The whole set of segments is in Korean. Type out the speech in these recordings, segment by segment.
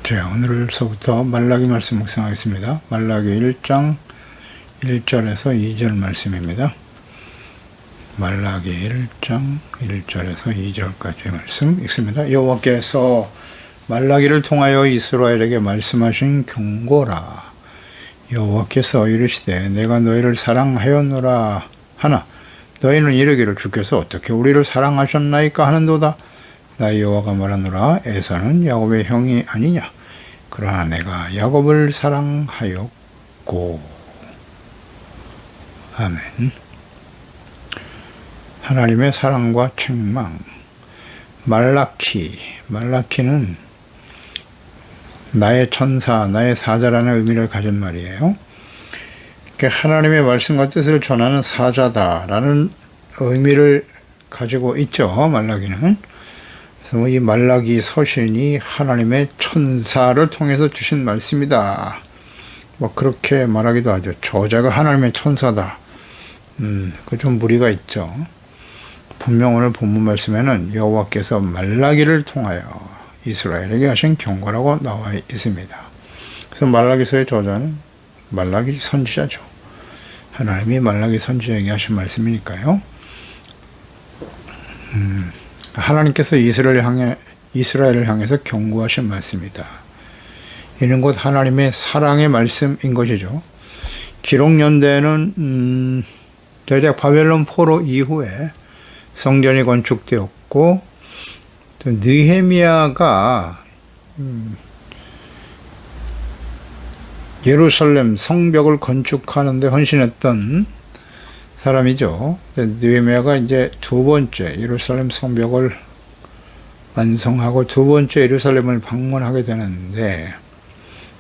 자, 오늘서부터 말라기 말씀 묵상하겠습니다. 말라기 1장 1절에서 2절 말씀입니다. 말라기 1장 1절에서 2절까지의 말씀 읽습니다. 여호와께서 말라기를 통하여 이스라엘에게 말씀하신 경고라. 여호와께서 이르시되 내가 너희를 사랑하였노라 하나 너희는 이르기를 주께서 어떻게 우리를 사랑하셨나이까 하는도다. 나 여호와가 말하노라. 에사는 야곱의 형이 아니냐. 그러나 내가 야곱을 사랑하였고. 아멘. 하나님의 사랑과 책망. 말라키는 나의 천사, 나의 사자라는 의미를 가진 말이에요. 하나님의 말씀과 뜻을 전하는 사자다라는 의미를 가지고 있죠. 말라기는. 그래서 이 말라기 서신이 하나님의 천사를 통해서 주신 말씀이다. 그렇게 말하기도 하죠. 저자가 하나님의 천사다. 그 좀 무리가 있죠. 분명 오늘 본문 말씀에는 여호와께서 말라기를 통하여 이스라엘에게 하신 경고라고 나와 있습니다. 그래서 말라기서의 저자는 말라기 선지자죠. 하나님이 말라기 선지자에게 하신 말씀이니까요. 하나님께서 이스라엘을 향해서 경고하신 말씀이다. 이는 곧 하나님의 사랑의 말씀인 것이죠. 기록 연대는 대략 바벨론 포로 이후에 성전이 건축되었고 또 느헤미야가 예루살렘 성벽을 건축하는 데 헌신했던 사람이죠. 느헤미야가 이제 두 번째 예루살렘 성벽을 완성하고 두 번째 예루살렘을 방문하게 되는데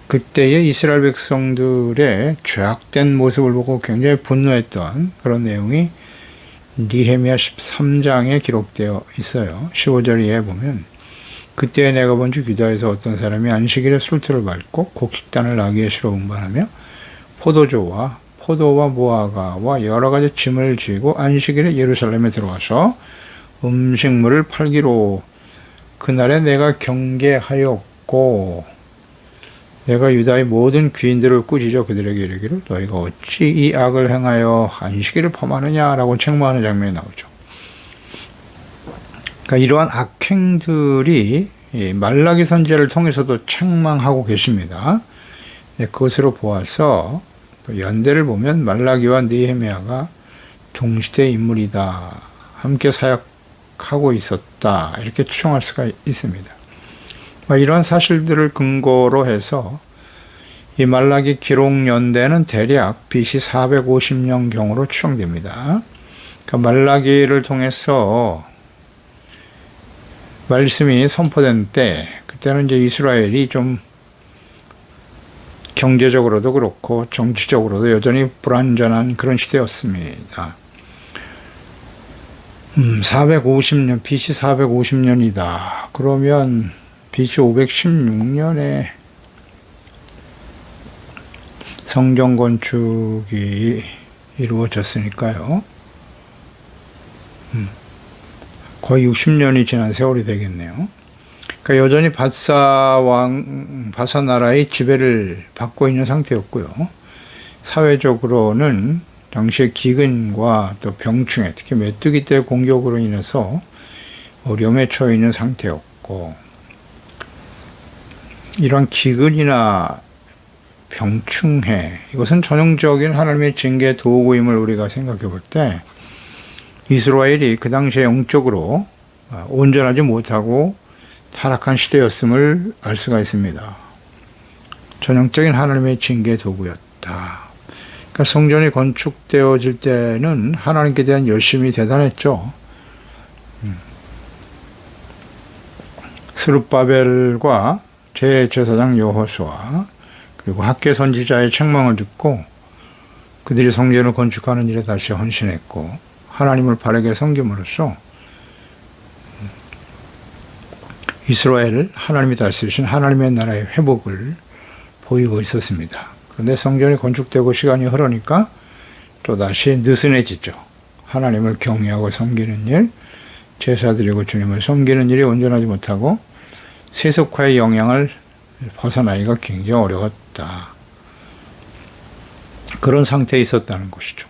그때의 이스라엘 백성들의 죄악된 모습을 보고 굉장히 분노했던 그런 내용이 느헤미야 13장에 기록되어 있어요. 15절 이하에 보면 그때 내가 본즉 유다에서 어떤 사람이 안식일에 술틀을 밟고 곡식단을 아기에시로 운반하며 포도와 무화과와 여러 가지 짐을 지고 안식일에 예루살렘에 들어와서 음식물을 팔기로 그날에 내가 경계하였고 내가 유다의 모든 귀인들을 꾸짖어 그들에게 이르기를 너희가 어찌 이 악을 행하여 안식일을 범하느냐라고 책망하는 장면이 나오죠. 그러니까 이러한 악행들이 말라기 선지자를 통해서도 책망하고 계십니다. 그것으로 보아서 연대를 보면 말라기와 느헤미야가 동시대 인물이다. 함께 사역하고 있었다. 이렇게 추정할 수가 있습니다. 이러한 사실들을 근거로 해서 이 말라기 기록 연대는 대략 BC 450년경으로 추정됩니다. 그러니까 말라기를 통해서 말씀이 선포된 때 그때는 이제 이스라엘이 좀 경제적으로도 그렇고 정치적으로도 여전히 불안전한 그런 시대였습니다. 450년, BC 450년이다. 그러면 BC 516년에 성전 건축이 이루어졌으니까요. 거의 60년이 지난 세월이 되겠네요. 그러니까 여전히 바사 나라의 지배를 받고 있는 상태였고요. 사회적으로는 당시의 기근과 또 병충해, 특히 메뚜기 떼 공격으로 인해서 어려움에 처해 있는 상태였고, 이런 기근이나 병충해, 이것은 전형적인 하나님의 징계 도구임을 우리가 생각해 볼 때, 이스라엘이 그 당시에 영적으로 온전하지 못하고 타락한 시대였음을 알 수가 있습니다. 전형적인 하나님의 징계 도구였다. 그러니까 성전이 건축되어질 때는 하나님께 대한 열심이 대단했죠. 스룹바벨과 제사장 여호수아 그리고 학개 선지자의 책망을 듣고 그들이 성전을 건축하는 일에 다시 헌신했고 하나님을 바르게 섬김으로써 이스라엘을 하나님이 다스리신 하나님의 나라의 회복을 보이고 있었습니다. 그런데 성전이 건축되고 시간이 흐르니까 또다시 느슨해지죠. 하나님을 경외하고 섬기는 일, 제사 드리고 주님을 섬기는 일이 온전하지 못하고 세속화의 영향을 벗어나기가 굉장히 어려웠다. 그런 상태에 있었다는 것이죠.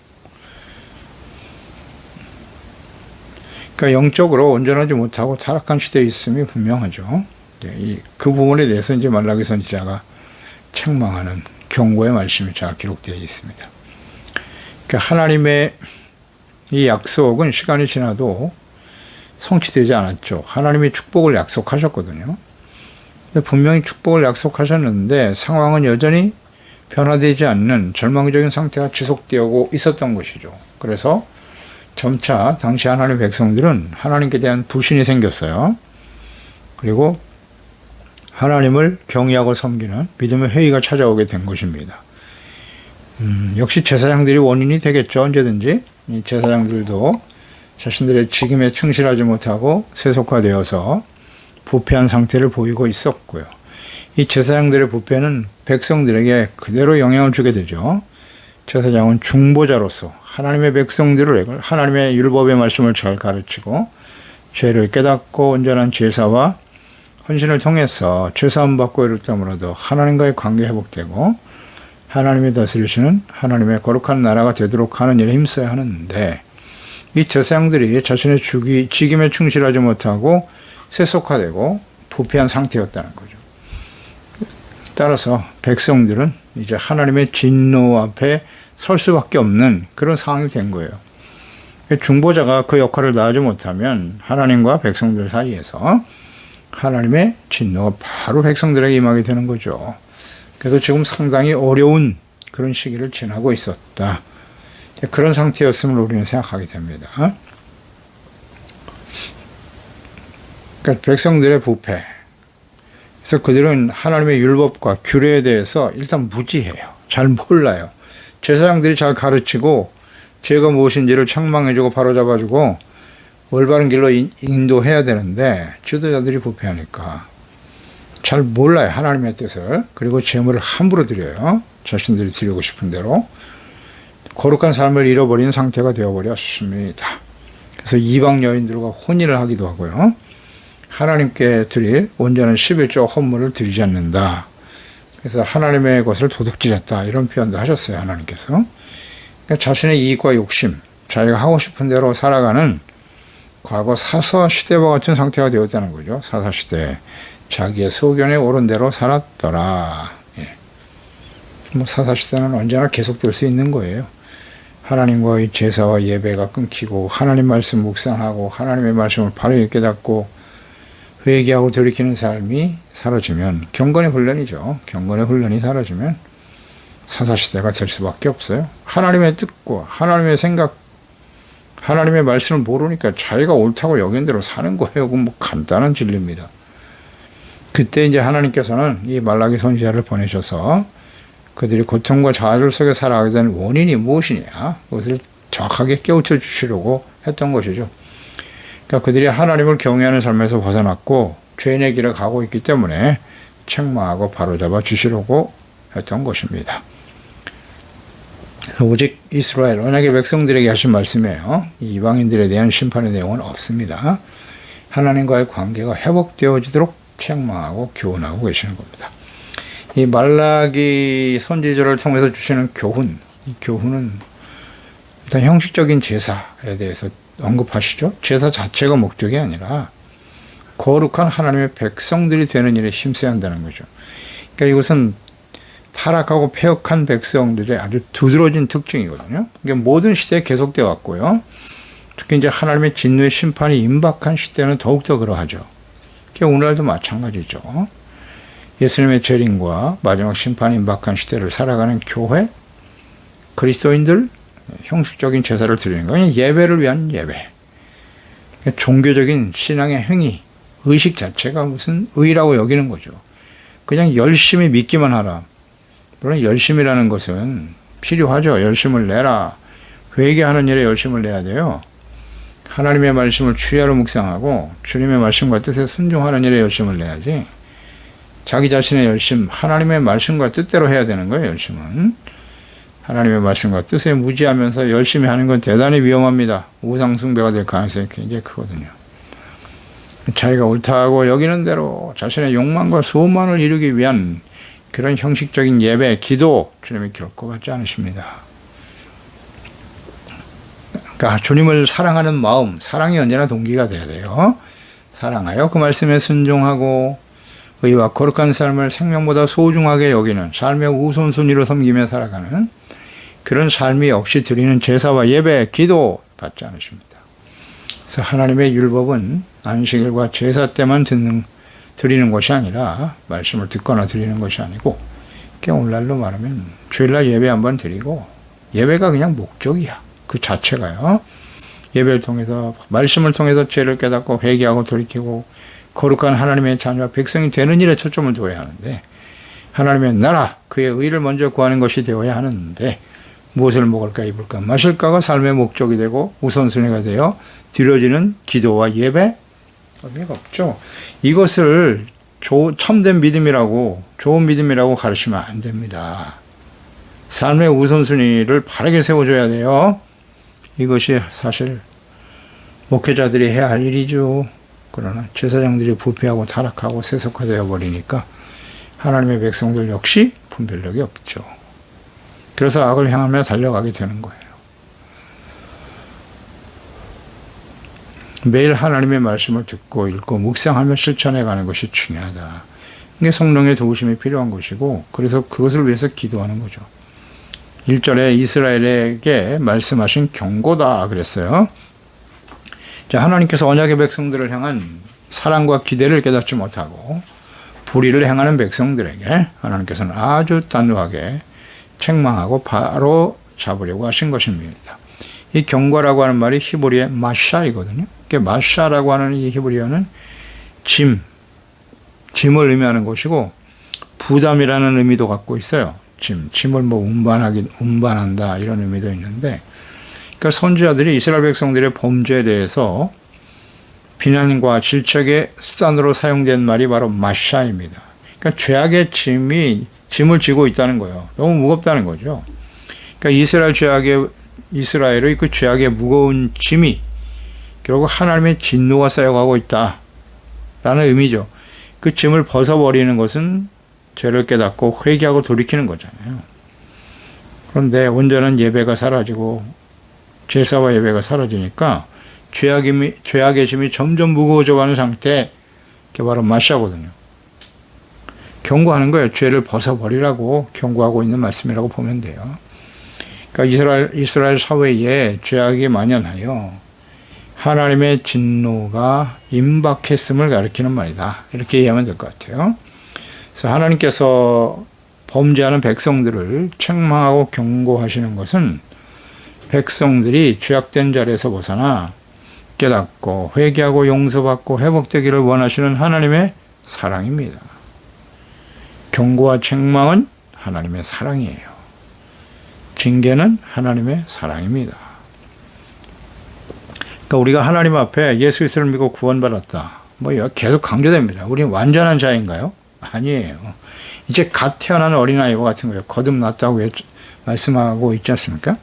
그러니까 영적으로 온전하지 못하고 타락한 시대에 있음이 분명하죠. 그 부분에 대해서 이제 말라기 선지자가 책망하는 경고의 말씀이 잘 기록되어 있습니다. 그러니까 하나님의 이 약속은 시간이 지나도 성취되지 않았죠. 하나님이 축복을 약속하셨거든요. 근데 분명히 축복을 약속하셨는데 상황은 여전히 변화되지 않는 절망적인 상태가 지속되고 있었던 것이죠. 그래서 점차 당시 하나님의 백성들은 하나님께 대한 불신이 생겼어요. 그리고 하나님을 경외하고 섬기는 믿음의 회의가 찾아오게 된 것입니다. 역시 제사장들이 원인이 되겠죠. 언제든지 이 제사장들도 자신들의 직임에 충실하지 못하고 세속화되어서 부패한 상태를 보이고 있었고요. 이 제사장들의 부패는 백성들에게 그대로 영향을 주게 되죠. 제사장은 중보자로서 하나님의 백성들을 하나님의 율법의 말씀을 잘 가르치고 죄를 깨닫고 온전한 제사와 헌신을 통해서 죄사함 받고 이렇다므로도 하나님과의 관계 회복되고 하나님이 다스리시는 하나님의 거룩한 나라가 되도록 하는 일에 힘써야 하는데 이 제사장들이 자신의 직임에 충실하지 못하고 세속화되고 부패한 상태였다는 거죠. 따라서 백성들은 이제 하나님의 진노 앞에 설 수밖에 없는 그런 상황이 된 거예요. 중보자가 그 역할을 다하지 못하면 하나님과 백성들 사이에서 하나님의 진노가 바로 백성들에게 임하게 되는 거죠. 그래서 지금 상당히 어려운 그런 시기를 지나고 있었다. 그런 상태였음을 우리는 생각하게 됩니다. 그러니까 백성들의 부패. 그래서 그들은 하나님의 율법과 규례에 대해서 일단 무지해요. 잘 몰라요. 제사장들이 잘 가르치고 죄가 무엇인지를 책망해주고 바로잡아주고 올바른 길로 인도해야 되는데 지도자들이 부패하니까 잘 몰라요. 하나님의 뜻을. 그리고 재물을 함부로 드려요. 자신들이 드리고 싶은 대로. 거룩한 삶을 잃어버린 상태가 되어버렸습니다. 그래서 이방 여인들과 혼인을 하기도 하고요. 하나님께 드릴 온전한 11조 헌물을 드리지 않는다. 그래서 하나님의 것을 도둑질했다. 이런 표현도 하셨어요. 하나님께서. 그러니까 자신의 이익과 욕심, 자기가 하고 싶은 대로 살아가는 과거 사사시대와 같은 상태가 되었다는 거죠. 사사시대. 자기의 소견에 옳은 대로 살았더라. 예. 사사시대는 언제나 계속될 수 있는 거예요. 하나님과의 제사와 예배가 끊기고 하나님 말씀 묵상하고 하나님의 말씀을 바르게 깨닫고 회개하고 돌이키는 삶이 사라지면 경건의 훈련이죠. 경건의 훈련이 사라지면 사사시대가 될 수밖에 없어요. 하나님의 뜻과 하나님의 생각, 하나님의 말씀을 모르니까 자기가 옳다고 여긴 대로 사는 거예요. 그건 뭐 간단한 진리입니다. 그때 이제 하나님께서는 이 말라기 선지자를 보내셔서 그들이 고통과 좌절 속에 살아가게 된 원인이 무엇이냐, 그것을 정확하게 깨우쳐 주시려고 했던 것이죠. 그러니까 그들이 하나님을 경외하는 삶에서 벗어났고 죄인의 길을 가고 있기 때문에 책망하고 바로잡아 주시려고 했던 것입니다. 오직 이스라엘 언약의 백성들에게 하신 말씀이에요. 이방인들에 대한 심판의 내용은 없습니다. 하나님과의 관계가 회복되어지도록 책망하고 교훈하고 계시는 겁니다. 이 말라기 선지자를 통해서 주시는 교훈, 이 교훈은 일단 형식적인 제사에 대해서 언급하시죠. 제사 자체가 목적이 아니라 거룩한 하나님의 백성들이 되는 일에 힘써야 한다는 거죠. 그러니까 이것은 타락하고 폐역한 백성들의 아주 두드러진 특징이거든요. 이게 모든 시대에 계속되어 왔고요. 특히 이제 하나님의 진노의 심판이 임박한 시대는 더욱더 그러하죠. 오늘날도 마찬가지죠. 예수님의 재림과 마지막 심판이 임박한 시대를 살아가는 교회, 그리스도인들, 형식적인 제사를 드리는 거, 그냥 예배를 위한 예배. 종교적인 신앙의 행위, 의식 자체가 무슨 의라고 여기는 거죠. 그냥 열심히 믿기만 하라. 물론 열심이라는 것은 필요하죠. 열심을 내라. 회개하는 일에 열심을 내야 돼요. 하나님의 말씀을 주야로 묵상하고 주님의 말씀과 뜻에 순종하는 일에 열심을 내야지. 자기 자신의 열심, 하나님의 말씀과 뜻대로 해야 되는 거예요. 열심은. 하나님의 말씀과 뜻에 무지하면서 열심히 하는 건 대단히 위험합니다. 우상 숭배가 될 가능성이 굉장히 크거든요. 자기가 옳다고 여기는 대로 자신의 욕망과 소망을 이루기 위한 그런 형식적인 예배, 기도, 주님이 결코 받지 않으십니다. 그러니까 주님을 사랑하는 마음, 사랑이 언제나 동기가 돼야 돼요. 사랑하여 그 말씀에 순종하고 의와 거룩한 삶을 생명보다 소중하게 여기는 삶의 우선순위로 섬기며 살아가는 그런 삶이 없이 드리는 제사와 예배, 기도 받지 않으십니다. 그래서 하나님의 율법은 안식일과 제사 때만 드리는 것이 아니라 말씀을 듣거나 드리는 것이 아니고 오늘날로 말하면 주일날 예배 한번 드리고 예배가 그냥 목적이야. 그 자체가요. 예배를 통해서 말씀을 통해서 죄를 깨닫고 회개하고 돌이키고 거룩한 하나님의 자녀와 백성이 되는 일에 초점을 두어야 하는데 하나님의 나라 그의 의를 먼저 구하는 것이 되어야 하는데 무엇을 먹을까 입을까 마실까가 삶의 목적이 되고 우선순위가 되어 드려지는 기도와 예배 의미가 없죠. 이것을 참된 믿음이라고 좋은 믿음이라고 가르치면 안 됩니다. 삶의 우선순위를 바르게 세워줘야 돼요. 이것이 사실 목회자들이 해야 할 일이죠. 그러나 제사장들이 부패하고 타락하고 세속화되어 버리니까 하나님의 백성들 역시 분별력이 없죠. 그래서 악을 향하며 달려가게 되는 거예요. 매일 하나님의 말씀을 듣고 읽고 묵상하며 실천해 가는 것이 중요하다. 이게 성령의 도우심이 필요한 것이고 그래서 그것을 위해서 기도하는 거죠. 1절에 이스라엘에게 말씀하신 경고다 그랬어요. 자, 하나님께서 언약의 백성들을 향한 사랑과 기대를 깨닫지 못하고 불의를 행하는 백성들에게 하나님께서는 아주 단호하게 책망하고 바로 잡으려고 하신 것입니다. 이 경고라고 하는 말이 히브리어의 마샤이거든요. 마샤라고 하는 이 히브리어는 짐을 의미하는 것이고 부담이라는 의미도 갖고 있어요. 짐을 운반한다 이런 의미도 있는데, 그러니까 선지자들이 이스라엘 백성들의 범죄에 대해서 비난과 질책의 수단으로 사용된 말이 바로 마샤입니다. 그러니까 죄악의 짐을 지고 있다는 거예요. 너무 무겁다는 거죠. 그러니까 이스라엘의 그 죄악의 무거운 짐이 결국 하나님의 진노가 쌓여가고 있다라는 의미죠. 그 짐을 벗어버리는 것은 죄를 깨닫고 회개하고 돌이키는 거잖아요. 그런데 온전한 예배가 사라지고 제사와 예배가 사라지니까 죄악의 짐이 점점 무거워져가는 상태, 그게 바로 마샤거든요. 경고하는 거예요. 죄를 벗어버리라고 경고하고 있는 말씀이라고 보면 돼요. 그러니까 이스라엘 사회에 죄악이 만연하여 하나님의 진노가 임박했음을 가리키는 말이다. 이렇게 이해하면 될 것 같아요. 그래서 하나님께서 범죄하는 백성들을 책망하고 경고하시는 것은 백성들이 죄악된 자리에서 벗어나 깨닫고 회개하고 용서받고 회복되기를 원하시는 하나님의 사랑입니다. 경고와 책망은 하나님의 사랑이에요. 징계는 하나님의 사랑입니다. 그러니까 우리가 하나님 앞에 예수 그리스도를 믿고 구원받았다. 계속 강조됩니다. 우리는 완전한 자인가요? 아니에요. 이제 갓 태어난 어린아이와 같은 거예요. 거듭났다고 말씀하고 있지 않습니까?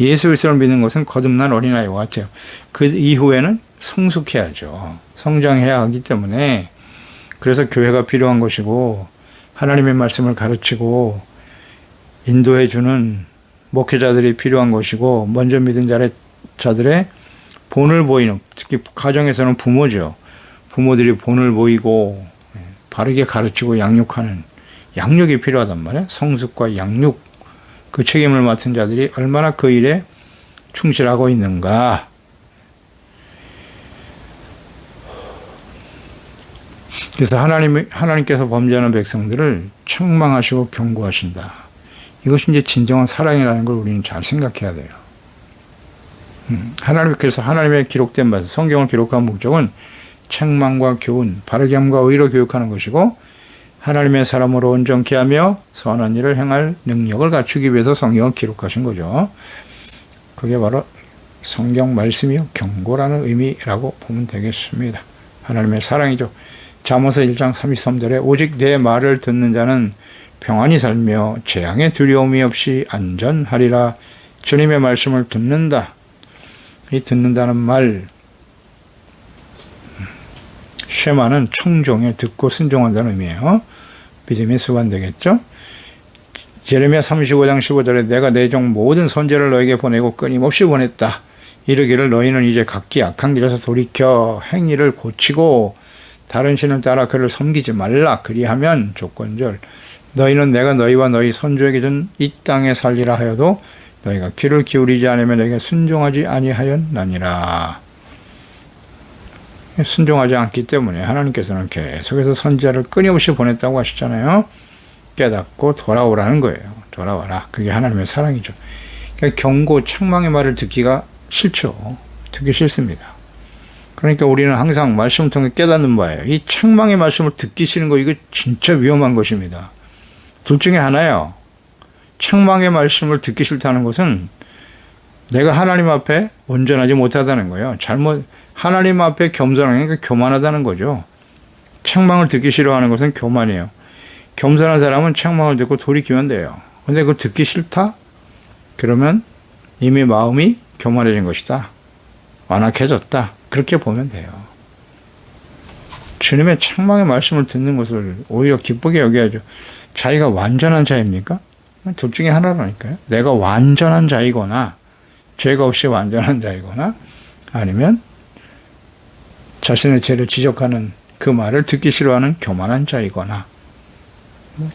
예수 그리스도를 믿는 것은 거듭난 어린아이와 같아요. 그 이후에는 성숙해야죠. 성장해야 하기 때문에 그래서 교회가 필요한 것이고 하나님의 말씀을 가르치고 인도해 주는 목회자들이 필요한 것이고 먼저 믿은 자들의 본을 보이는, 특히 가정에서는 부모죠. 부모들이 본을 보이고 바르게 가르치고 양육하는 양육이 필요하단 말이에요. 성숙과 양육, 그 책임을 맡은 자들이 얼마나 그 일에 충실하고 있는가. 그래서 하나님께서 범죄하는 백성들을 책망하시고 경고하신다. 이것이 이제 진정한 사랑이라는 걸 우리는 잘 생각해야 돼요. 그래서 하나님의 기록된 바에서 성경을 기록한 목적은 책망과 교훈, 바르게 함과 의로 교육하는 것이고 하나님의 사람으로 온전케 하며 선한 일을 행할 능력을 갖추기 위해서 성경을 기록하신 거죠. 그게 바로 성경 말씀이요 경고라는 의미라고 보면 되겠습니다. 하나님의 사랑이죠. 잠언서 1장 33절에 오직 내 말을 듣는 자는 평안히 살며 재앙의 두려움이 없이 안전하리라. 주님의 말씀을 듣는다. 이 듣는다는 말 쉐마는 청종에 듣고 순종한다는 의미예요. 믿음이 수반되겠죠. 예레미야 35장 15절에 내가 내 종 모든 선지자를 너에게 보내고 끊임없이 보냈다. 이르기를 너희는 이제 각기 악한 길에서 돌이켜 행위를 고치고 다른 신을 따라 그를 섬기지 말라. 그리하면 조건절 너희는 내가 너희와 너희 선조에게 준 이 땅에 살리라 하여도 너희가 귀를 기울이지 않으면 내게 순종하지 아니하였나니라. 순종하지 않기 때문에 하나님께서는 계속해서 선지자를 끊임없이 보냈다고 하시잖아요. 깨닫고 돌아오라는 거예요. 돌아와라. 그게 하나님의 사랑이죠. 그러니까 경고, 책망의 말을 듣기가 싫죠. 듣기 싫습니다. 그러니까 우리는 항상 말씀을 통해 깨닫는 바예요. 이 책망의 말씀을 듣기 싫은 거 이거 진짜 위험한 것입니다. 둘 중에 하나예요. 책망의 말씀을 듣기 싫다는 것은 내가 하나님 앞에 온전하지 못하다는 거예요. 하나님 앞에 겸손하게 교만하다는 거죠. 책망을 듣기 싫어하는 것은 교만이에요. 겸손한 사람은 책망을 듣고 돌이키면 돼요. 근데 그걸 듣기 싫다? 그러면 이미 마음이 교만해진 것이다. 완악해졌다. 그렇게 보면 돼요. 주님의 책망의 말씀을 듣는 것을 오히려 기쁘게 여겨야죠. 자기가 완전한 자입니까? 둘 중에 하나라니까요. 내가 완전한 자이거나 죄가 없이 완전한 자이거나 아니면 자신의 죄를 지적하는 그 말을 듣기 싫어하는 교만한 자이거나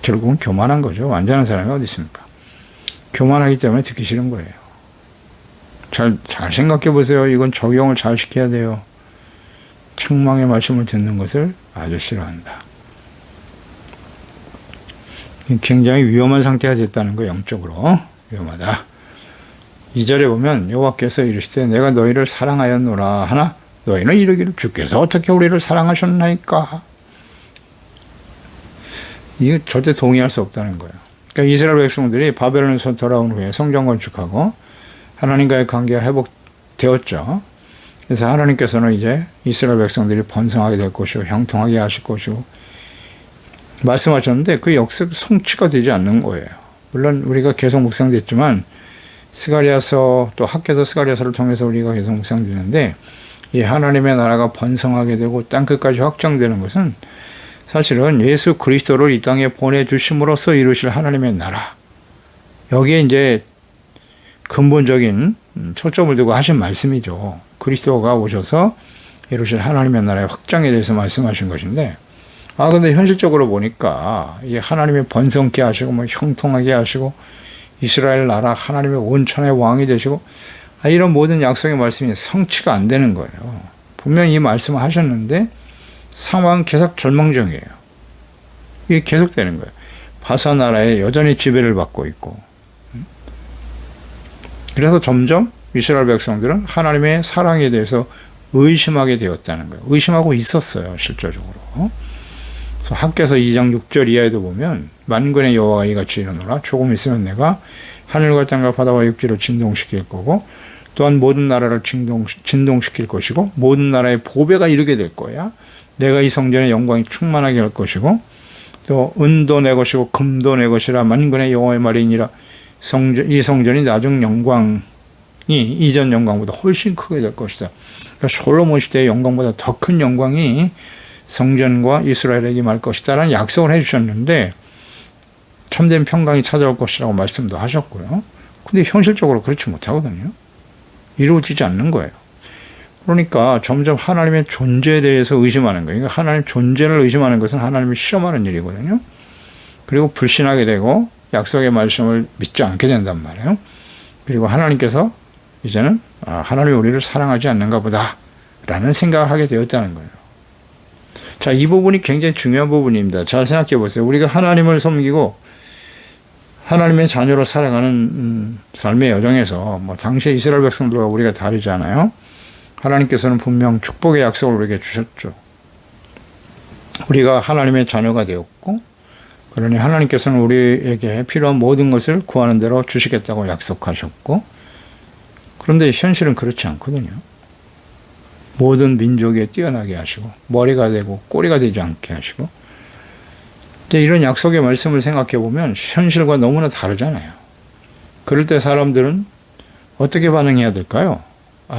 결국은 교만한 거죠. 완전한 사람이 어디 있습니까? 교만하기 때문에 듣기 싫은 거예요. 잘 생각해 보세요. 이건 적용을 잘 시켜야 돼요. 책망의 말씀을 듣는 것을 아주 싫어한다. 굉장히 위험한 상태가 됐다는 거 영적으로 위험하다. 2절에 보면 여호와께서 이르시되 내가 너희를 사랑하였노라 하나 너희는 이르기를 주께서 어떻게 우리를 사랑하셨나이까. 이거 절대 동의할 수 없다는 거예요. 그러니까 이스라엘 백성들이 바벨론에서 돌아온 후에 성전 건축하고 하나님과의 관계가 회복되었죠. 그래서 하나님께서는 이제 이스라엘 백성들이 번성하게 될 것이고 형통하게 하실 것이고 말씀하셨는데 그 역습 성취가 되지 않는 거예요. 물론 우리가 계속 묵상됐지만 스가랴서 또 학개서 스가랴서를 통해서 우리가 계속 묵상되는데 이 하나님의 나라가 번성하게 되고 땅끝까지 확장되는 것은 사실은 예수 그리스도를 이 땅에 보내주심으로써 이루실 하나님의 나라. 여기에 이제 근본적인 초점을 두고 하신 말씀이죠. 그리스도가 오셔서 이루실 하나님의 나라의 확장에 대해서 말씀하신 것인데 근데 현실적으로 보니까 이 하나님의 번성케 하시고 형통하게 하시고 이스라엘 나라 하나님의 온천의 왕이 되시고 이런 모든 약속의 말씀이 성취가 안 되는 거예요. 분명히 이 말씀을 하셨는데 상황은 계속 절망적이에요. 이게 계속되는 거예요. 바사 나라에 여전히 지배를 받고 있고 그래서 점점 이스라엘 백성들은 하나님의 사랑에 대해서 의심하게 되었다는 거예요. 의심하고 있었어요. 실질적으로. 그래서 학개서 2장 6절 이하에도 보면 만군의 여호와가 이같이 이르노라 조금 있으면 내가 하늘과 땅과 바다와 육지를 진동시킬 거고 또한 모든 나라를 진동시킬 것이고 모든 나라의 보배가 이르게 될 거야. 내가 이 성전의 영광이 충만하게 할 것이고 또 은도 내 것이고 금도 내 것이라 만군의 여호와의 말이니라. 이 성전이 나중 영광이 이전 영광보다 훨씬 크게 될 것이다. 그러니까 솔로몬 시대의 영광보다 더 큰 영광이 성전과 이스라엘에게 임할 것이다 라는 약속을 해주셨는데 참된 평강이 찾아올 것이라고 말씀도 하셨고요. 근데 현실적으로 그렇지 못하거든요. 이루어지지 않는 거예요. 그러니까 점점 하나님의 존재에 대해서 의심하는 거예요. 그러니까 하나님 존재를 의심하는 것은 하나님을 시험하는 일이거든요. 그리고 불신하게 되고 약속의 말씀을 믿지 않게 된단 말이에요. 그리고 하나님께서 이제는 하나님이 우리를 사랑하지 않는가 보다 라는 생각을 하게 되었다는 거예요. 자, 이 부분이 굉장히 중요한 부분입니다. 잘 생각해 보세요. 우리가 하나님을 섬기고 하나님의 자녀로 살아가는 삶의 여정에서 당시 이스라엘 백성들과 우리가 다르잖아요. 하나님께서는 분명 축복의 약속을 우리에게 주셨죠. 우리가 하나님의 자녀가 되었고 그러니 하나님께서는 우리에게 필요한 모든 것을 구하는 대로 주시겠다고 약속하셨고 그런데 현실은 그렇지 않거든요. 모든 민족에 뛰어나게 하시고 머리가 되고 꼬리가 되지 않게 하시고 이제 이런 약속의 말씀을 생각해 보면 현실과 너무나 다르잖아요. 그럴 때 사람들은 어떻게 반응해야 될까요?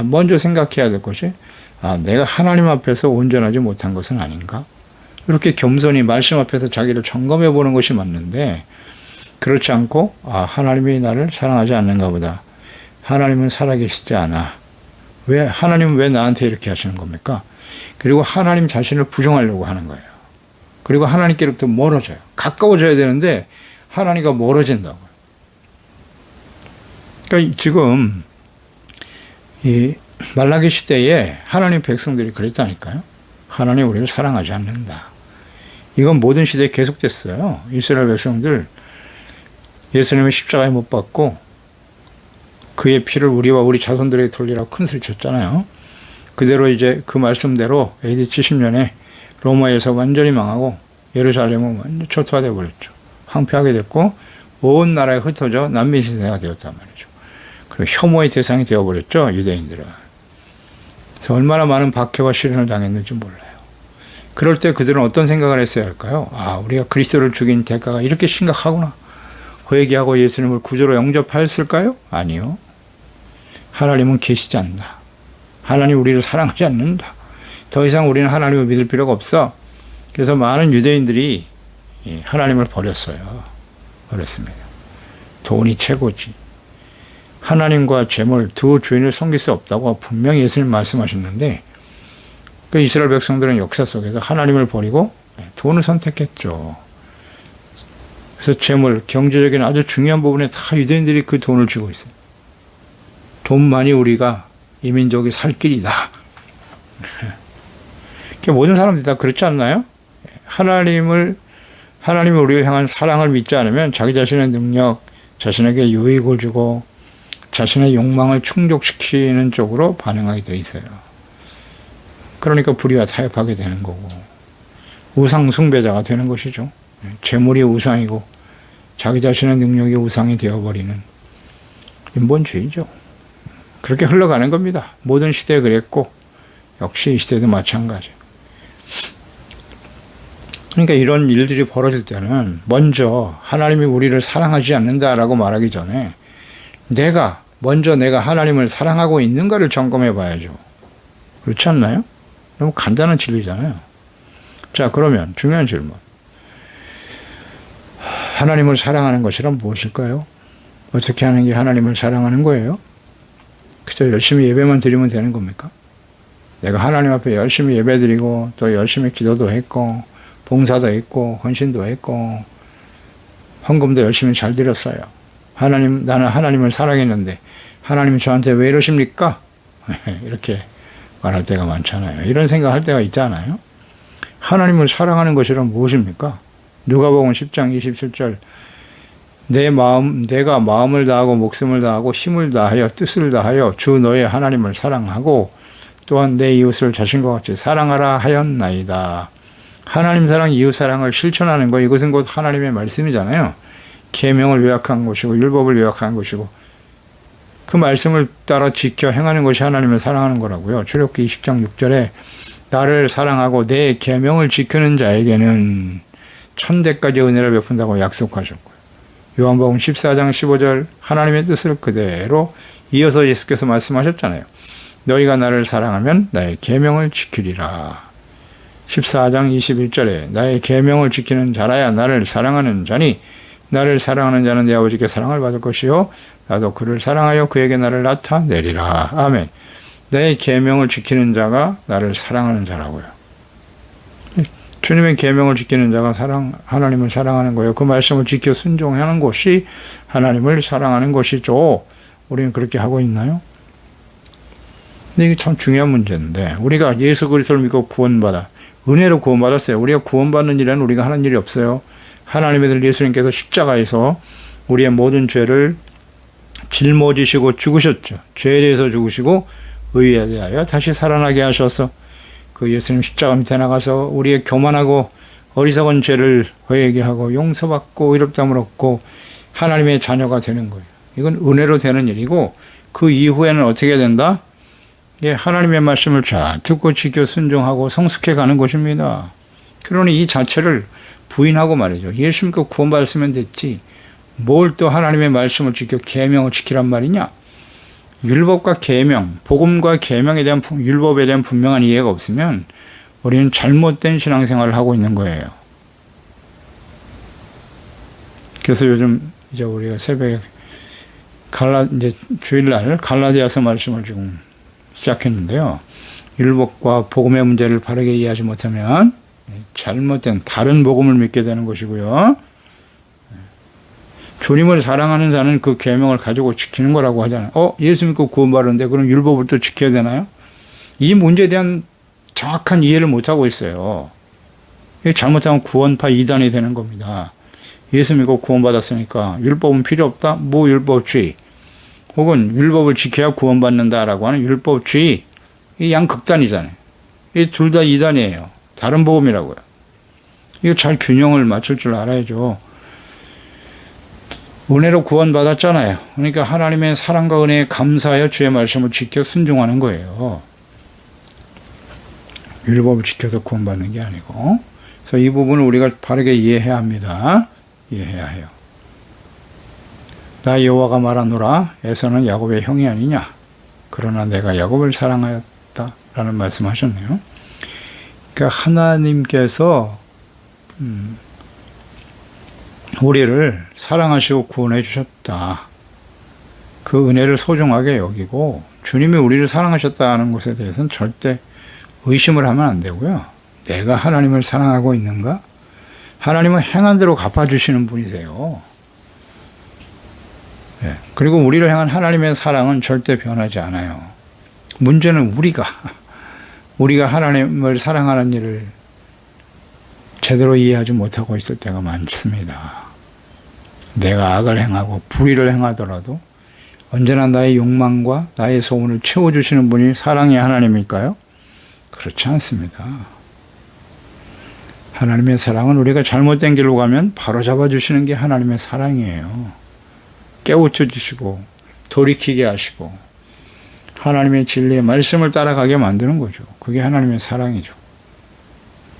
먼저 생각해야 될 것이 아, 내가 하나님 앞에서 온전하지 못한 것은 아닌가? 이렇게 겸손히 말씀 앞에서 자기를 점검해 보는 것이 맞는데, 그렇지 않고 하나님이 나를 사랑하지 않는가 보다. 하나님은 살아계시지 않아. 하나님은 왜 나한테 이렇게 하시는 겁니까? 그리고 하나님 자신을 부정하려고 하는 거예요. 그리고 하나님께로부터 멀어져요. 가까워져야 되는데 하나님과 멀어진다고요. 그러니까 지금 이 말라기 시대에 하나님 백성들이 그랬다니까요. 하나님 우리를 사랑하지 않는다. 이건 모든 시대에 계속됐어요. 이스라엘 백성들 예수님의 십자가에 못 박고 그의 피를 우리와 우리 자손들에게 돌리라고 큰 소리 쳤잖아요. 그대로 이제 그 말씀대로 AD 70년에 로마에서 완전히 망하고 예루살렘은 완전히 초토화되어 버렸죠. 황폐하게 됐고 온 나라에 흩어져 난민 시대가 되었단 말이죠. 그리고 혐오의 대상이 되어버렸죠. 유대인들은. 그래서 얼마나 많은 박해와 시련을 당했는지 몰라요. 그럴 때 그들은 어떤 생각을 했어야 할까요? 우리가 그리스도를 죽인 대가가 이렇게 심각하구나. 회개하고 예수님을 구주로 영접하였을까요? 아니요. 하나님은 계시지 않는다. 하나님 우리를 사랑하지 않는다. 더 이상 우리는 하나님을 믿을 필요가 없어. 그래서 많은 유대인들이 하나님을 버렸어요. 버렸습니다. 돈이 최고지. 하나님과 재물 두 주인을 섬길 수 없다고 분명히 예수님 말씀하셨는데, 그 이스라엘 백성들은 역사 속에서 하나님을 버리고 돈을 선택했죠. 그래서 재물, 경제적인 아주 중요한 부분에 다 유대인들이 그 돈을 쥐고 있어요. 돈만이 우리가 이민족이 살 길이다. 모든 사람들이 다 그렇지 않나요? 하나님이 우리를 향한 사랑을 믿지 않으면 자기 자신의 능력, 자신에게 유익을 주고 자신의 욕망을 충족시키는 쪽으로 반응하게 돼 있어요. 그러니까 불의와 타협하게 되는 거고 우상 숭배자가 되는 것이죠. 재물이 우상이고 자기 자신의 능력이 우상이 되어버리는 인본주의죠. 그렇게 흘러가는 겁니다. 모든 시대에 그랬고 역시 이 시대도 마찬가지예요. 그러니까 이런 일들이 벌어질 때는 먼저 하나님이 우리를 사랑하지 않는다라고 말하기 전에 내가 하나님을 사랑하고 있는가를 점검해 봐야죠. 그렇지 않나요? 너무 간단한 진리잖아요. 자, 그러면 중요한 질문. 하나님을 사랑하는 것이란 무엇일까요? 어떻게 하는 게 하나님을 사랑하는 거예요? 그저 열심히 예배만 드리면 되는 겁니까? 내가 하나님 앞에 열심히 예배 드리고 또 열심히 기도도 했고 봉사도 했고 헌신도 했고 헌금도 열심히 잘 드렸어요. 나는 하나님을 사랑했는데 하나님이 저한테 왜 이러십니까? 이렇게 말할 때가 많잖아요. 이런 생각할 때가 있잖아요. 하나님을 사랑하는 것이란 무엇입니까? 누가복음 10장 27절 내가 마음을 다하고 목숨을 다하고 힘을 다하여 뜻을 다하여 주 너의 하나님을 사랑하고 또한 내 이웃을 자신과 같이 사랑하라 하였나이다. 하나님 사랑, 이웃 사랑을 실천하는 것, 이것은 곧 하나님의 말씀이잖아요. 계명을 요약한 것이고 율법을 요약한 것이고 그 말씀을 따라 지켜 행하는 것이 하나님을 사랑하는 거라고요. 출애굽기 20장 6절에 나를 사랑하고 내 계명을 지키는 자에게는 천대까지 은혜를 베푼다고 약속하셨고요. 요한복음 14장 15절 하나님의 뜻을 그대로 이어서 예수께서 말씀하셨잖아요. 너희가 나를 사랑하면 나의 계명을 지키리라. 14장 21절에 나의 계명을 지키는 자라야 나를 사랑하는 자니 나를 사랑하는 자는 내 아버지께 사랑을 받을 것이요 나도 그를 사랑하여 그에게 나를 나타내리라. 아멘. 내 계명을 지키는 자가 나를 사랑하는 자라고요. 주님의 계명을 지키는 자가 하나님을 사랑하는 거예요. 그 말씀을 지켜 순종하는 것이 하나님을 사랑하는 것이죠. 우리는 그렇게 하고 있나요? 근데 이게 참 중요한 문제인데 우리가 예수 그리스도를 믿고 구원받아 은혜로 구원받았어요. 우리가 구원받는 일에는 우리가 하는 일이 없어요. 하나님의 아들 예수님께서 십자가에서 우리의 모든 죄를 짊어지시고 죽으셨죠. 죄에 대해서 죽으시고 의에 대하여 다시 살아나게 하셔서 그 예수님 십자가 밑에 나가서 우리의 교만하고 어리석은 죄를 회개하고 용서받고 의롭다함을 얻고 하나님의 자녀가 되는 거예요. 이건 은혜로 되는 일이고 그 이후에는 어떻게 된다? 예, 하나님의 말씀을 잘 듣고 지켜 순종하고 성숙해 가는 것입니다. 그러니 이 자체를 부인하고 말이죠. 예수 믿고 구원받았으면 됐지. 뭘 또 하나님의 말씀을 지켜 계명을 지키란 말이냐? 율법과 계명, 복음과 계명에 대한 율법에 대한 분명한 이해가 없으면 우리는 잘못된 신앙생활을 하고 있는 거예요. 그래서 요즘 이제 우리가 새벽에 이제 주일날 갈라디아서 말씀을 지금 시작했는데요. 율법과 복음의 문제를 바르게 이해하지 못하면 잘못된 다른 복음을 믿게 되는 것이고요. 주님을 사랑하는 자는 그 계명을 가지고 지키는 거라고 하잖아요. 예수 믿고 구원받았는데 그럼 율법을 또 지켜야 되나요? 이 문제에 대한 정확한 이해를 못하고 있어요. 잘못하면 구원파 이단이 되는 겁니다. 예수 믿고 구원받았으니까 율법은 필요 없다? 무율법주의. 혹은 율법을 지켜야 구원받는다라고 하는 율법주의. 이 양극단이잖아요. 이 둘 다 이단이에요. 다른 복음이라고요. 이거 잘 균형을 맞출 줄 알아야죠. 은혜로 구원받았잖아요. 그러니까 하나님의 사랑과 은혜에 감사하여 주의 말씀을 지켜 순종하는 거예요. 율법을 지켜서 구원받는 게 아니고. 그래서 이 부분을 우리가 바르게 이해해야 합니다. 이해해야 해요. 나 여호와가 말하노라 에서는 야곱의 형이 아니냐. 그러나 내가 야곱을 사랑하였다. 라는 말씀하셨네요. 그러니까 하나님께서 우리를 사랑하시고 구원해 주셨다. 그 은혜를 소중하게 여기고 주님이 우리를 사랑하셨다는 것에 대해서는 절대 의심을 하면 안 되고요. 내가 하나님을 사랑하고 있는가? 하나님은 행한 대로 갚아주시는 분이세요. 네. 그리고 우리를 향한 하나님의 사랑은 절대 변하지 않아요. 문제는 우리가 하나님을 사랑하는 일을 제대로 이해하지 못하고 있을 때가 많습니다. 내가 악을 행하고 불의를 행하더라도 언제나 나의 욕망과 나의 소원을 채워주시는 분이 사랑의 하나님일까요? 그렇지 않습니다. 하나님의 사랑은 우리가 잘못된 길로 가면 바로 잡아주시는 게 하나님의 사랑이에요. 깨우쳐 주시고 돌이키게 하시고 하나님의 진리의 말씀을 따라가게 만드는 거죠. 그게 하나님의 사랑이죠.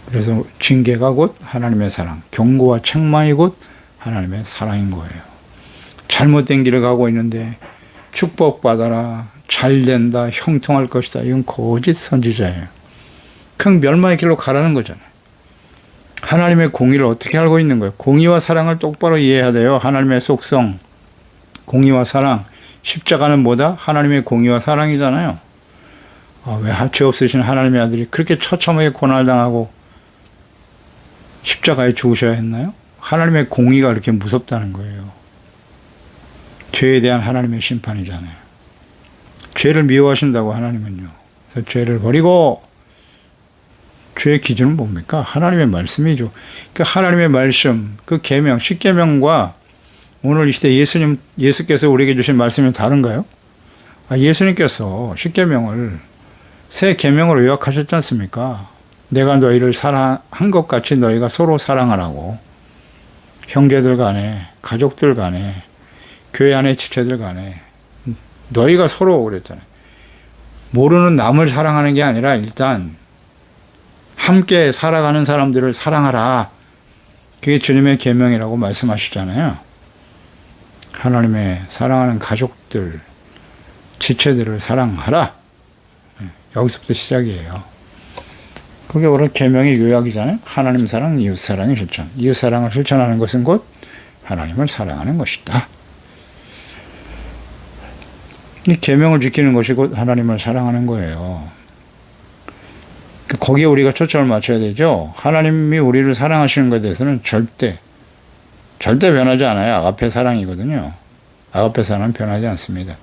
그래서 징계가 곧 하나님의 사랑, 경고와 책망이 곧 하나님의 사랑인 거예요. 잘못된 길을 가고 있는데 축복받아라, 잘된다, 형통할 것이다. 이건 거짓 선지자예요. 그냥 멸망의 길로 가라는 거잖아요. 하나님의 공의를 어떻게 알고 있는 거예요? 공의와 사랑을 똑바로 이해해야 돼요. 하나님의 속성, 공의와 사랑. 십자가는 뭐다? 하나님의 공의와 사랑이잖아요. 왜 죄 없으신 하나님의 아들이 그렇게 처참하게 고난당하고 십자가에 죽으셔야 했나요? 하나님의 공의가 그렇게 무섭다는 거예요. 죄에 대한 하나님의 심판이잖아요. 죄를 미워하신다고 하나님은요. 그래서 죄를 버리고 죄의 기준은 뭡니까? 하나님의 말씀이죠. 그 하나님의 말씀, 그 계명, 십계명과 오늘 이 시대 예수께서 우리에게 주신 말씀이 다른가요? 예수님께서 십계명을 새 계명으로 요약하셨지 않습니까? 내가 너희를 사랑한 것 같이 너희가 서로 사랑하라고. 형제들 간에, 가족들 간에, 교회 안에 지체들 간에 너희가 서로 그랬잖아요. 모르는 남을 사랑하는 게 아니라 일단 함께 살아가는 사람들을 사랑하라. 그게 주님의 계명이라고 말씀하시잖아요. 하나님의 사랑하는 가족들, 지체들을 사랑하라. 여기서부터 시작이에요. 그게 바로 계명의 요약이잖아요. 하나님 사랑, 이웃 사랑의 실천. 이웃 사랑을 실천하는 것은 곧 하나님을 사랑하는 것이다. 이 계명을 지키는 것이 곧 하나님을 사랑하는 거예요. 거기에 우리가 초점을 맞춰야 되죠. 하나님이 우리를 사랑하시는 것에 대해서는 절대 변하지 않아요. 아가페 사랑이거든요. 아가페 사랑은 변하지 않습니다.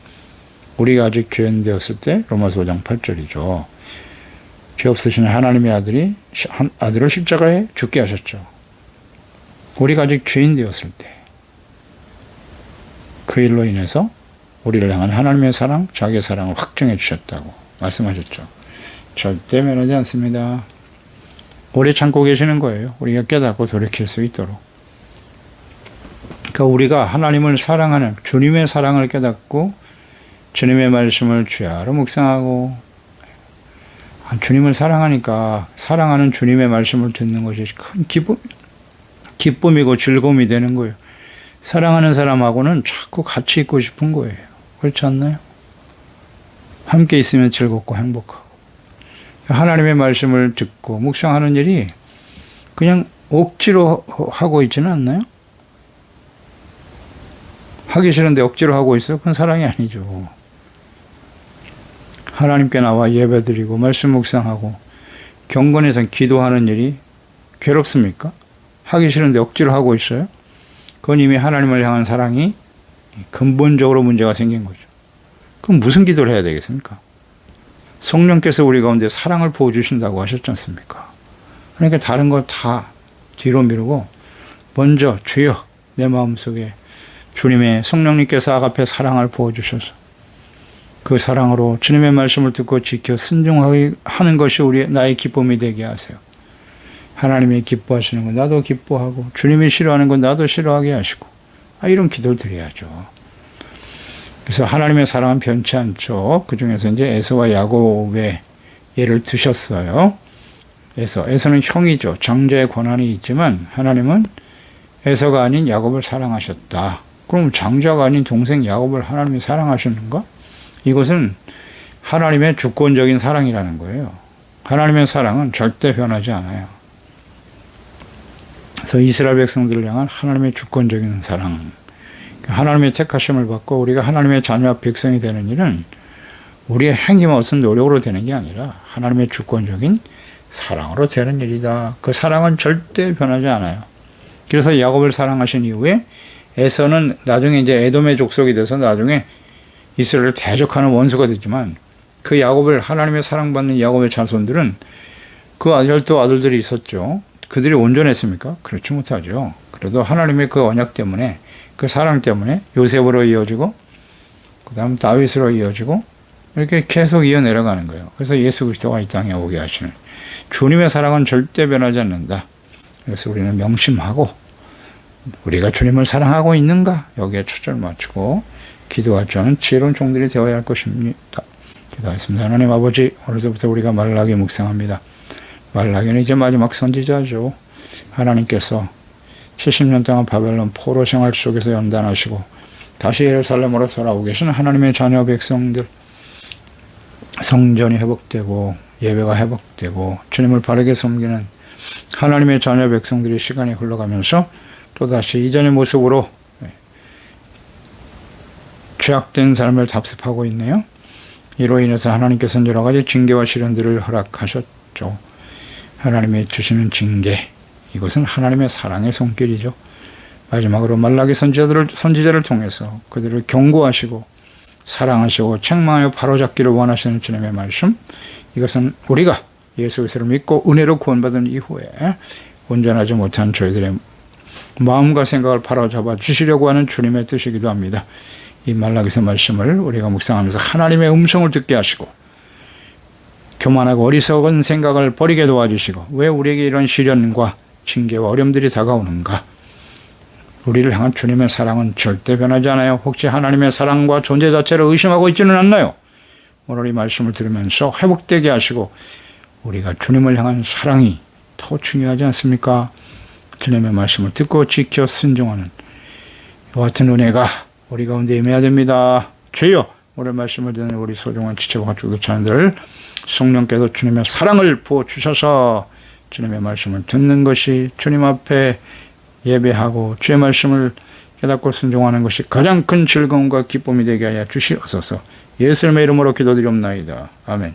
우리가 아직 죄인 되었을 때 로마서 5장 8절이죠. 죄 없으신 하나님의 아들을 십자가에 죽게 하셨죠. 우리가 아직 죄인 되었을 때 그 일로 인해서 우리를 향한 하나님의 사랑, 자기의 사랑을 확증해 주셨다고 말씀하셨죠. 절대 변하지 않습니다. 오래 참고 계시는 거예요. 우리가 깨닫고 돌이킬 수 있도록. 그러니까 우리가 하나님을 사랑하는 주님의 사랑을 깨닫고 주님의 말씀을 주야로 묵상하고 주님을 사랑하니까 사랑하는 주님의 말씀을 듣는 것이 큰 기쁨이고 즐거움이 되는 거예요. 사랑하는 사람하고는 자꾸 같이 있고 싶은 거예요. 그렇지 않나요? 함께 있으면 즐겁고 행복하고. 하나님의 말씀을 듣고 묵상하는 일이 그냥 억지로 하고 있지는 않나요? 하기 싫은데 억지로 하고 있어? 그건 사랑이 아니죠. 하나님께 나와 예배드리고 말씀 묵상하고 경건해서 기도하는 일이 괴롭습니까? 하기 싫은데 억지로 하고 있어요? 그건 이미 하나님을 향한 사랑이 근본적으로 문제가 생긴 거죠. 그럼 무슨 기도를 해야 되겠습니까? 성령께서 우리 가운데 사랑을 부어주신다고 하셨지 않습니까? 그러니까 다른 거 다 뒤로 미루고 먼저 주여 내 마음속에 주님의 성령님께서 아가페 사랑을 부어주셔서 그 사랑으로 주님의 말씀을 듣고 지켜 순종하는 것이 나의 기쁨이 되게 하세요. 하나님이 기뻐하시는 건 나도 기뻐하고 주님이 싫어하는 건 나도 싫어하게 하시고 이런 기도를 드려야죠. 그래서 하나님의 사랑은 변치 않죠. 그 중에서 이제 에서와 야곱의 예를 드셨어요. 에서는 형이죠. 장자의 권한이 있지만 하나님은 에서가 아닌 야곱을 사랑하셨다. 그럼 장자가 아닌 동생 야곱을 하나님이 사랑하셨는가? 이것은 하나님의 주권적인 사랑이라는 거예요. 하나님의 사랑은 절대 변하지 않아요. 그래서 이스라엘 백성들을 향한 하나님의 주권적인 사랑, 하나님의 택하심을 받고 우리가 하나님의 자녀와 백성이 되는 일은 우리의 행위와 어떤 노력으로 되는 게 아니라 하나님의 주권적인 사랑으로 되는 일이다. 그 사랑은 절대 변하지 않아요. 그래서 야곱을 사랑하신 이후에 에서는 나중에 이제 에돔의 족속이 돼서 나중에 이스라엘을 대적하는 원수가 됐지만 그 야곱을 하나님의 사랑받는 야곱의 자손들은 그 열두 아들들이 있었죠. 그들이 온전했습니까? 그렇지 못하죠. 그래도 하나님의 그 언약 때문에 그 사랑 때문에 요셉으로 이어지고 그 다음 다윗으로 이어지고 이렇게 계속 이어내려가는 거예요. 그래서 예수 그리스도가 이 땅에 오게 하시는 주님의 사랑은 절대 변하지 않는다. 그래서 우리는 명심하고 우리가 주님을 사랑하고 있는가 여기에 초점을 맞추고 기도할 줄 아는 지혜로운 종들이 되어야 할 것입니다. 기도하겠습니다. 하나님 아버지, 오늘부터 우리가 말라기 묵상합니다. 말라기는 이제 마지막 선지자죠. 하나님께서 70년 동안 바벨론 포로 생활 속에서 연단하시고 다시 예루살렘으로 돌아오고 계시는 하나님의 자녀 백성들, 성전이 회복되고 예배가 회복되고 주님을 바르게 섬기는 하나님의 자녀 백성들이 시간이 흘러가면서 또다시 이전의 모습으로 죄악된 삶을 답습하고 있네요. 이로 인해서 하나님께서는 여러 가지 징계와 시련들을 허락하셨죠. 하나님이 주시는 징계, 이것은 하나님의 사랑의 손길이죠. 마지막으로 말라기 선지자를 통해서 그들을 경고하시고 사랑하시고 책망하여 바로잡기를 원하시는 주님의 말씀, 이것은 우리가 예수 그리스도를 믿고 은혜로 구원받은 이후에 온전하지 못한 저희들의 마음과 생각을 바로잡아 주시려고 하는 주님의 뜻이기도 합니다. 이 말라기서 말씀을 우리가 묵상하면서 하나님의 음성을 듣게 하시고 교만하고 어리석은 생각을 버리게 도와주시고 왜 우리에게 이런 시련과 징계와 어려움들이 다가오는가? 우리를 향한 주님의 사랑은 절대 변하지 않아요. 혹시 하나님의 사랑과 존재 자체를 의심하고 있지는 않나요? 오늘 이 말씀을 들으면서 회복되게 하시고 우리가 주님을 향한 사랑이 더 중요하지 않습니까? 주님의 말씀을 듣고 지켜 순종하는 이와 같은 은혜가 우리 가운데 임해야 됩니다. 주여, 오늘 말씀을 듣는 우리 소중한 지체와 가족들 자녀들 성령께서 주님의 사랑을 부어주셔서 주님의 말씀을 듣는 것이 주님 앞에 예배하고 주의 말씀을 깨닫고 순종하는 것이 가장 큰 즐거움과 기쁨이 되게 하여 주시옵소서. 예수님의 이름으로 기도드리옵나이다. 아멘.